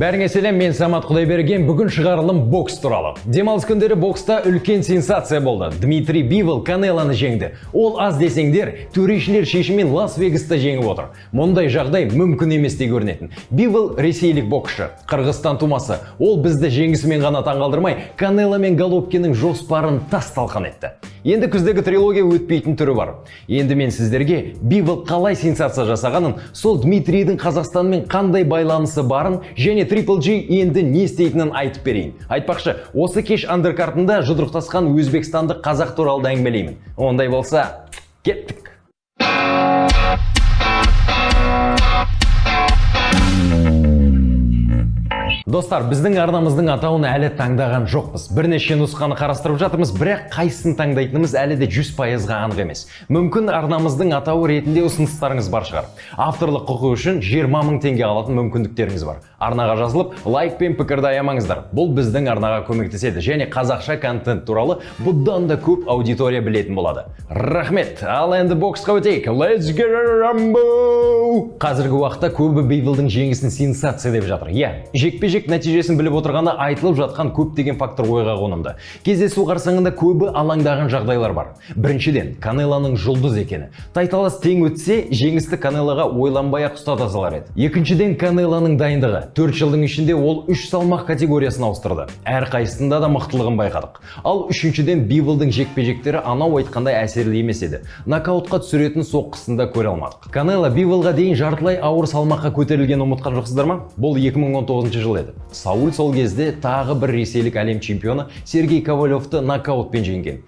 Бәріңе сәлем, мен Самат Құдайберген. Бүгін шығарылым бокс туралы. Демалыс күндері бокста үлкен сенсация болды. Дмитрий Бивол Канелоны жеңді. Ол аз десеңдер, төрешілер шешімімен Лас-Вегаста жеңіп отыр. Мұндай жағдай мүмкін емес те көрінетін. Бивол ресейлік боксшы, Қырғызстан тумасы. Ол бізді жеңісімен ғана таңғалдырмай, Канело мен Головкиннің жоспарын тас-талқан етті. Енді күздегі трилогия өтпейтін түрі бар. Енді мен сіздерге Бивол қалай сенсация жасағанын, сол Дмитрийдің Қазақстанмен қандай байланысы барын және Triple G енді не істейтінін айтып берейін. Айтпақшы, осы кеш андеркартында жұдырықтасқан өзбекстандық қазақ туралы әңгімелеймін. Ондай болса, кеттік. Достар, біздің арнамыздың атауын әлі таңдаған жоқпыз. Бірнеше нұсқаны қарастырып жатырмыз, бірақ қайсысын таңдайтынымыз әлі де 100%-ға анық емес. Мүмкін арнамыздың атауы ретінде ұсыныстарыңыз бар шығар. Авторлық құқы үшін 20 000 теңге алатын мүмкіндіктеріңіз бар. Арнаға жазылып, лайк пен пікірді аямаңыздар. Бұл біздің арнаға көмектеседі және қазақша контент туралы бұдан да көп аудитория білетін болады. Рахмет. Ал енді боксқа өтейік. Let's get rumble! Қазіргі уақытта көбі Биволдың жеңісін сенсация деп жатыр. Жекпе-жек нәтижесін біліп отырғанда айтылып жатқан көптеген фактор ойға қонымды. Кездесу қарсаңында көбі алаңдаған жағдайлар бар. Біріншіден, Канелоның жұлдыз екені. Тайталас тең өтсе, жеңісті Канелоға ойланбай-ақ ұстата салар еді. Екіншіден, Канелоның дайындығы. 4 жылдың ішінде ол 3 салмақ категориясын ауыстырды. Әр қайсысында да мықтылығын байқадық. Ал үшіншіден, Биволдың жекпе-жектері анау айтқандай әсерлі емес еді. Нокаутқа түсіретін соққысында көре алмадық. Канело Биволға дейін жартылай ауыр салмаққа көтерілген ұмытқан жоқсыздар ма? Бұл 2019 жыл еді. Сауль сол кезде тағы бір ресейлік әлем чемпионы Сергей Ковалевті нокаутпен жеңген.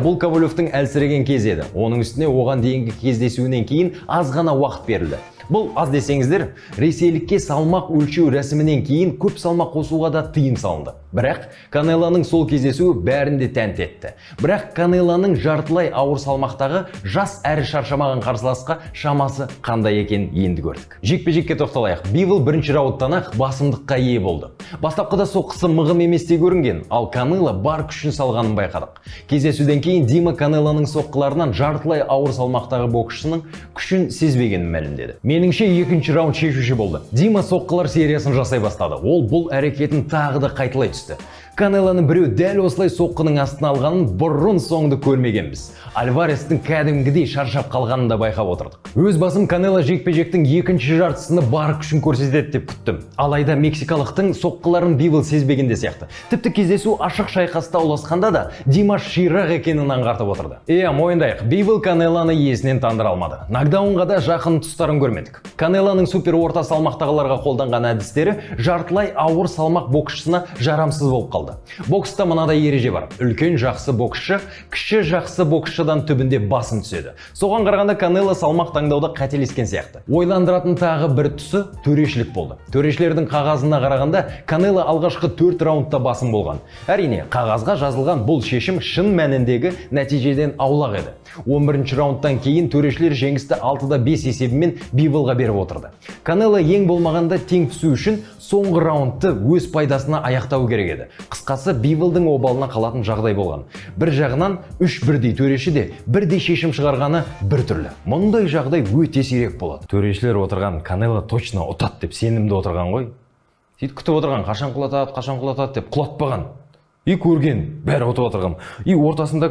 Бұл Ковалевтің әлсіреген кезі еді. Оның үстіне оған дейінгі кездесуінен кейін аз ғана уақыт берілді. Бұл аз десеңіздер, ресейлікке салмақ өлшеу рәсімінен кейін көп салмақ қосуға да тыйым салынды. Бірақ Канелоның сол кездесуі бәрінде тәнті етті. Бірақ Канелоның жартылай ауыр салмақтағы жас әрі шаршамаған қарсыласқа шамасы қандай екен енді көрдік. Жекпе-жекке тоқталайық. Бивол бірінші раундтан-ақ басымдыққа ие болды. Бастапқыда соққысы мығым еместей көрінген, ал Канело бар күшін салғанын байқадық. Кездесуден кейін Дима Канелоның соққыларынан жартылай ауыр салмақтағы боксшының күшін сезбегенін мәлімдеді. Меніңше екінші раунд шешуші болды. Дима соққылар сериясын жасай бастады. Ол бұл әрекетін тағы да қайталай түсті. Канелоны біреу дәл осылай соққының астына алғанын бұрын соңды көрмегенбіз. Альварестің кәдімгідей шаршап қалғанын да байқап отырдық. Өз басым Канело жекпе-жектің екінші жартысында бар күшін көрсетеді деп күттім. Алайда мексикалықтың соққыларын Бивол сезбегенде сияқты. Тіпті кездесу ашық шайқаста ұласқанда да Димаш ширақ екенін аңғартып отырды. Мойындайық, Бивол Канелоны иесінен тандыра алмады. Нокдаунға да жақын тұстарын көрмедік. Канелоның супер орта салмақтағыларға қолданған әдістері жартылай ауыр салмақ боксшысына жарамсыз болып қалды. Бокста мынадай ереже бар. Үлкен жақсы боксшы, кіші жақсы боксшыдан түбінде басым түседі. Соған қарағанда Канело салмақ таңдауда қателескен сияқты. Ойландыратын тағы бір тұсы төрешілік болды. Төрешілердің қағазына қарағанда Канело алғашқы 4 раундта басым болған. Әрине, қағазға жазылған бұл шешім шын мәніндегі нәтижеден аулақ еді. 11-ші раундтан кейін төрешілер жеңісті 6-5 есебімен Биволға беріп отырды. Канело ең болмағанда тең түсу үшін соңғы раундты өз пайдасына аяқтау керек еді. Қысқасы, Биволдың обалына қалатын жағдай болған. Бір жағынан 3 бірдей төреші де бірдей шешім шығарғаны бір түрлі. Мұндай жағдай өте сирек болады. Төрешілер отырған Канело точно ұтады деп сенімді отырған ғой. Сөйтіп күтіп отырған, қашан құлатады деп құлатпаған. Көрген, бәрі ұтып отырған. Ортасында,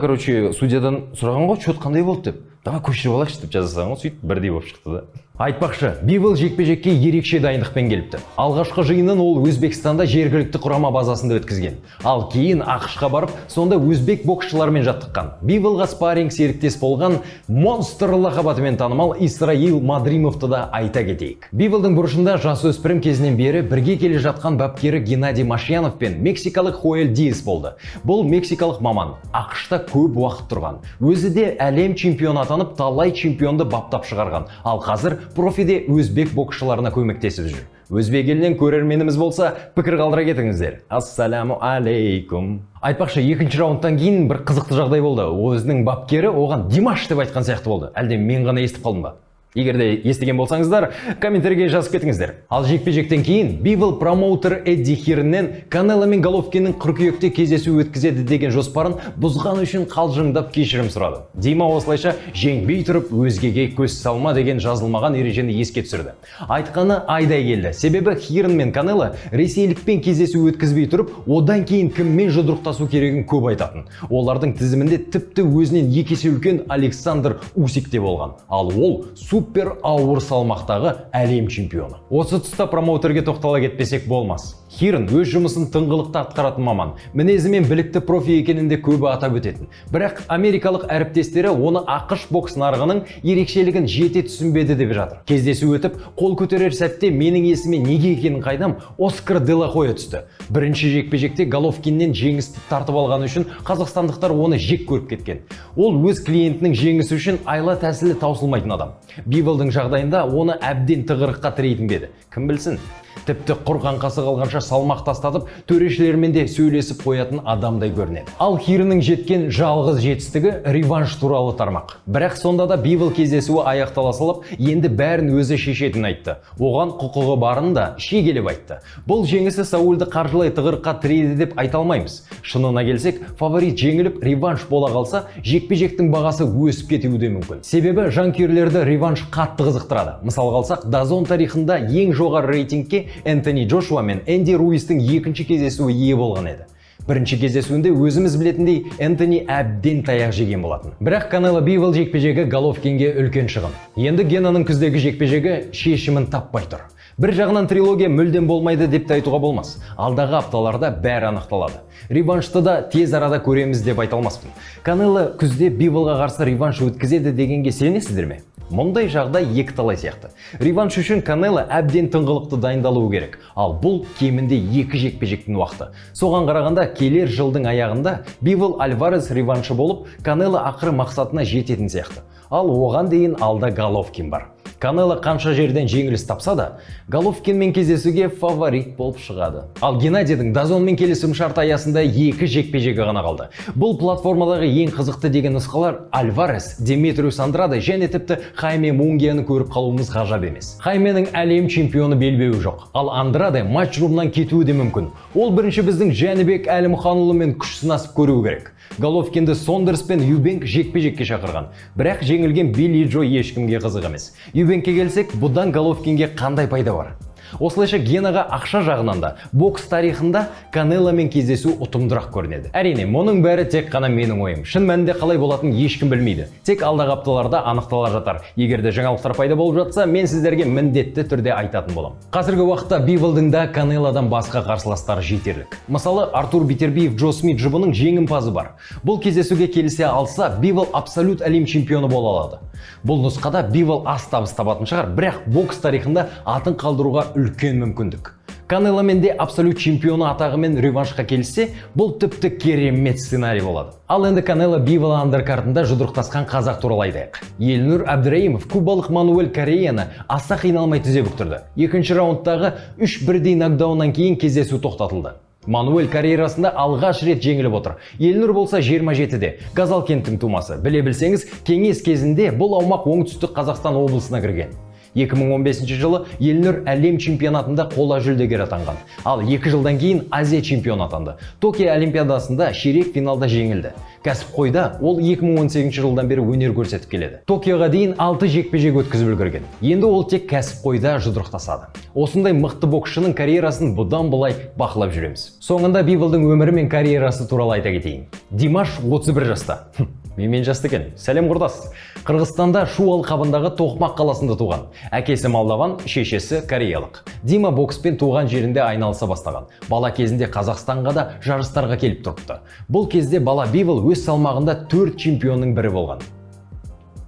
судьядан сұраған ғой, шот қандай болды деп. Давай көшіріп алайықшы деп жазасаң ғой, сөйтіп бірдей болып шықты да. Айтпақшы, Бивол жекпе-жекке ерекше дайындықпен келіпті. Алғашқы жиынын ол Өзбекстанда жергілікті құрама базасында өткізген. Ал кейін ақш-қа барып, сонда өзбек боксшылармен жаттыққан. Биволға спарринг серіктес болған монстр лақабатымен танымал Исраил Мадримовты да айта кетейік. Биволдың бұрышында жасөспірім кезінен бері бірге келе жатқан бапкері Геннадий Машьянов пен мексикалық Хоэль Диас болды. Бұл мексикалық маман, ақш-та көп уақыт тұрған. Өзі де әлем чемпионы атанып, талай чемпионды баптап шығарған. Ал қазір профиде өзбек боксшыларына көмектесіп жүр. Өзбек елінен көрерменіміз болса, пікір қалдыра кетіңіздер. Ассаламу алейкум. Айтпақшы, екінші раундтан кейін бір қызықты жағдай болды. Өзінің бапкері оған Димаш деп айтқан сияқты болды. Әлде мен ғана естіп қалдым ба? Егер де естіген болсаңыздар, комментарийге жазып кетіңіздер. Ал жекпе-жектен кейін Bivol промоутер Эдди Хирннен Канело мен Головкиннің қыркүйекте кездесу өткізеді деген жоспарын бұзған үшін қалжыңдап кешірім сұрады. Дима осылайша жеңбей тұрып өзгеге көз салма деген жазылмаған ережені еске түсірді. Айтқаны айдай келді. Себебі Хирн мен Канело ресейлікпен кездесу өткізбей тұрып, одан кейін кіммен жұдырықтасу керегін көп айтатын. Олардың тізімінде тіпті өзінен екі есе үлкен Александр Усик те болған. Ал ол супер ауыр салмақтағы әлем чемпионы. Осы тұста промоутерге тоқтала кетпесек болмас. Хирн өз жұмысын тыңғылықты атқаратын маман, мінезі мен білікті профи екенінде көбі атап өтетін. Бірақ америкалық әріптестері оны ақш бокс нарығының ерекшелігін жете түсінбеді деп жатыр. Кездесу өтіп, қол көтерер сәтте менің есіме неге екенін қайдам Оскар де ла Хойя түсті. Бірінші жекпе-жекте Головкиннен жеңісті тартып алғаны үшін қазақстандықтар оны жек көріп кеткен. Ол өз клиентінің жеңісі үшін айла тәсілі таусылмайтын адам. Биволдың жағдайында оны әбден тығырыққа тірейтін беді. Кім білсін? Тіпті қорғанқасы қалғанша салмақ тастатып, төрешілермен де сөйлесіп қоятын адамдай көрінеді. Ал Хирннің жеткен жалғыз жетістігі реванш туралы тармақ. Бірақ сонда да Bivol кездесуі аяқтала салып, енді бәрін өзі шешетін айтты. Оған құқығы барын да шегелеп айтты. Бұл жеңісі Саульді қаржылай тығырыққа тірейді деп айта алмаймыз. Шынына келсек, фаворит жеңіліп реванш бола қалса, жекпе-жектің бағасы өсіп кетуі де мүмкін. Себебі жанкүйерлерді реванш қатты қызықтырады. Мысал қалсақ, DAZN тарихында ең жоғары рейтингке Энтони Джошуа мен Энди Руистің екінші кездесуі ие болған еді. Бірінші кездесуінде өзіміз білетіндей Энтони әбден таяқ жеген болатын. Бірақ Канело Bivol жекпе-жегі Головкинге үлкен шығын. Енді Генаның күздегі жекпе-жегі шешімін таппай тұр. Бір жағынан трилогия мүлдем болмайды деп те айтуға болмас. Алдағы апталарда бәрі анықталады. Реваншты да тез арада көреміз деп айта алмаспын. Канело күзде Bivolға қарсы реванш өткізеді дегенге сенесіздер ме? Мұндай жағдай екі талай сияқты. Реванш үшін Канело әбден тыңғылықты дайындалуы керек. Ал бұл кемінде екі жекпе-жектің уақыты. Соған қарағанда келер жылдың аяғында Bivol Альварес реваншы болып, Канело ақыры мақсатына жететін сияқты. Ал оған дейін алда Головкин бар. Канело қанша жерден жеңіліс тапса да, Головкинмен кездесуге фаворит болып шығады. Ал Геннадийдің DAZN-мен келісім шарт аясында екі жекпе-жегі ғана қалды. Бұл платформадағы ең қызықты деген нұсқалар Альварес, Деметриус Андраде және тіпті Хайме Мунгияны көріп қалуымыз ғажап емес. Хайменің әлем чемпионы белбеуі жоқ. Ал Андраде матчрумнан кетуі де мүмкін. Ол бірінші біздің Жәнібек Әлімханұлымен күш сынасып көруі керек. Головкинді Сондерс пен Юбенк жекпе-жекке шақырған. Бірақ жеңілген Билли Джо ешкімге қызық емес. Юбенкке келсек, бұдан Головкинге қандай пайда бар? Осылайша Генаға ақша жағынан да бокс тарихында Канеломен кездесу ұтымдырақ көрінеді. Әрине, мұның бәрі тек қана менің ойым. Шын мәнінде қалай болатын ешкім білмейді. Тек алдағы апталарда анықтала жатар. Егер де жаңалықтар пайда болып жатса, мен сіздерге міндетті түрде айтатын болам. Қазіргі уақытта Bivolдың да Канелодан басқа қарсыластары жетерлік. Мысалы, Артур Битербиев Джо Смит жұбының жеңімпазы бар. Бұл кездесуге келісе алса, Bivol абсолют әлем чемпионы бола алады. Бұл нұсқада Bivol аз табыс табатын шығар, бірақ бокс тарихында атын қалдыруға үлкен мүмкіндік. Канеломен де абсолют чемпионы атағымен реваншқа келсе, бұл тіпті керемет сценарий болады. Ал енді Канело Bivol андеркартында жұдырықтасқан қазақ туралы айтайық. Елнұр Әбдірайымов кубалық Мануэль Кореяны аса қиналмай тізе бүктірді. Екінші раундтағы 3 бірдей нокдауннан кейін кездесу тоқтатылды. Мануэль карьерасында алғаш рет жеңіліп отыр. Елнұр болса 27-де, Газалкенттің тумасы. Біле білсеңіз, кеңес кезінде бұл аумақ оңтүстік Қазақстан облысына кірген. 2015 жылы Елнұр әлем чемпионатында қола жүлдегер атанған. Ал 2 жылдан кейін Азия чемпионы атанды. Токио олимпиадасында ширек финалда жеңілді. Кәсіпқойда ол 2018 жылдан бері өнер көрсетіп келеді. Токиоға дейін 6 жекпе-жек өткізіп үлгерген. Енді ол тек кәсіпқойда жұдырықтасады. Осындай мықты боксшының карьерасын бұдан былай бақылап жүреміз. Соңында Bivolдың өмірі мен карьерасы туралы айта кетейін. Димаш 31 жаста. Мен жасты екен. Сәлем құрдас. Қырғызстанда Шу алқабындағы Тоқмақ қаласында туған. Әкесі молдаван, шешесі кореялық. Дима бокспен туған жерінде айналыса бастаған. Бала кезінде Қазақстанға да жарыстарға келіп тұрыпты. Бұл кезде бала Bivol өз салмағында 4 чемпионның бірі болған.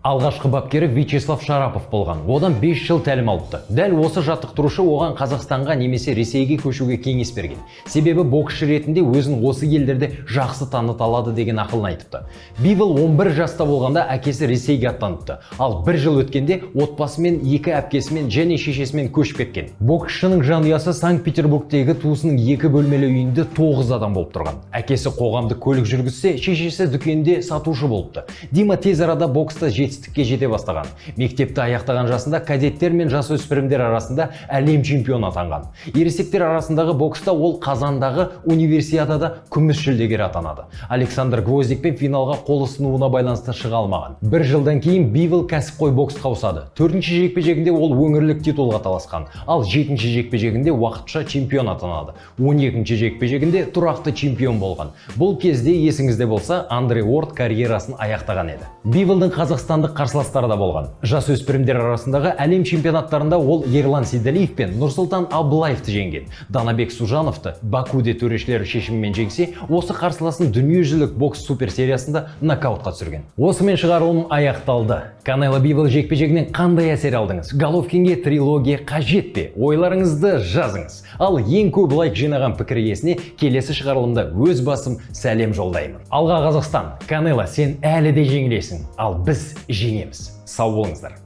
Алғашқы бапкері Вячеслав Шарапов болған. Одан 5 жыл тәлім алыпты. Дәл осы жаттықтырушы оған Қазақстанға немесе Ресейге көшуге кеңес берген. Себебі боксшы ретінде өзін осы елдерде жақсы таныта алады деген ақылын айтыпты. Bivol 11 жаста болғанда әкесі Ресейге аттаныпты. Ал 1 жыл өткенде отбасымен, 2 әпкесімен және шешесімен көшіп кеткен. Боксшының жанұясы Санкт-Петербургтегі туысының 2 бөлмелі үйінде 9 адам болып тұрған. Әкесі қоғамдық көлік жүргізсе, шешесі дүкенде сатушы болыпты. Дима тез арада бокста жетістікке жете бастаған. Мектепті аяқтаған жасында кадеттер мен жасөспірімдер арасында әлем чемпионы атанған. Ересектер арасындағы бокста ол Қазандағы универсиадада күміс жүлдегер атанады. Александр Гвоздикпен финалға қол ұсынуына байланысты шыға алмаған. Бір жылдан кейін Бивол кәсіпқой боксқа ауысады. 4-ші жекпе-жегінде ол өңірлік титулға таласқан, ал 7-ші жекпе-жегінде уақытша чемпион атанады. 12-ші жекпе-жегінде тұрақты чемпион болған. Бұл кезде есіңізде болса, Андре Уорд карьерасын аяқтаған еді. Биволдың қазақстандық қарсыластары да болған. Жасөспірімдер арасындағы әлем чемпионаттарында ол Ерлан Сейдалиев пен Нұрсұлтан Абылаевты жеңген. Данабек Сужановты Бакуде төрешілері шешімімен жеңсе, осы қарсыласын дүниежүзілік бокс суперсериясында нокаутқа түсірген. Осымен шығарылым аяқталды. Канело Бивол жекпе-жегінен қандай әсер алдыңыз? Головкинге трилогия қажет пе? Ойларыңызды жазыңыз. Ал ең көп лайк жинаған пікір иесіне келесі шығарылымда өз басым сәлем жолдаймын. Алға Қазақстан, Канело, сен әлі де жеңілесің, ал біз жеңеміз. Сау болыңыздар.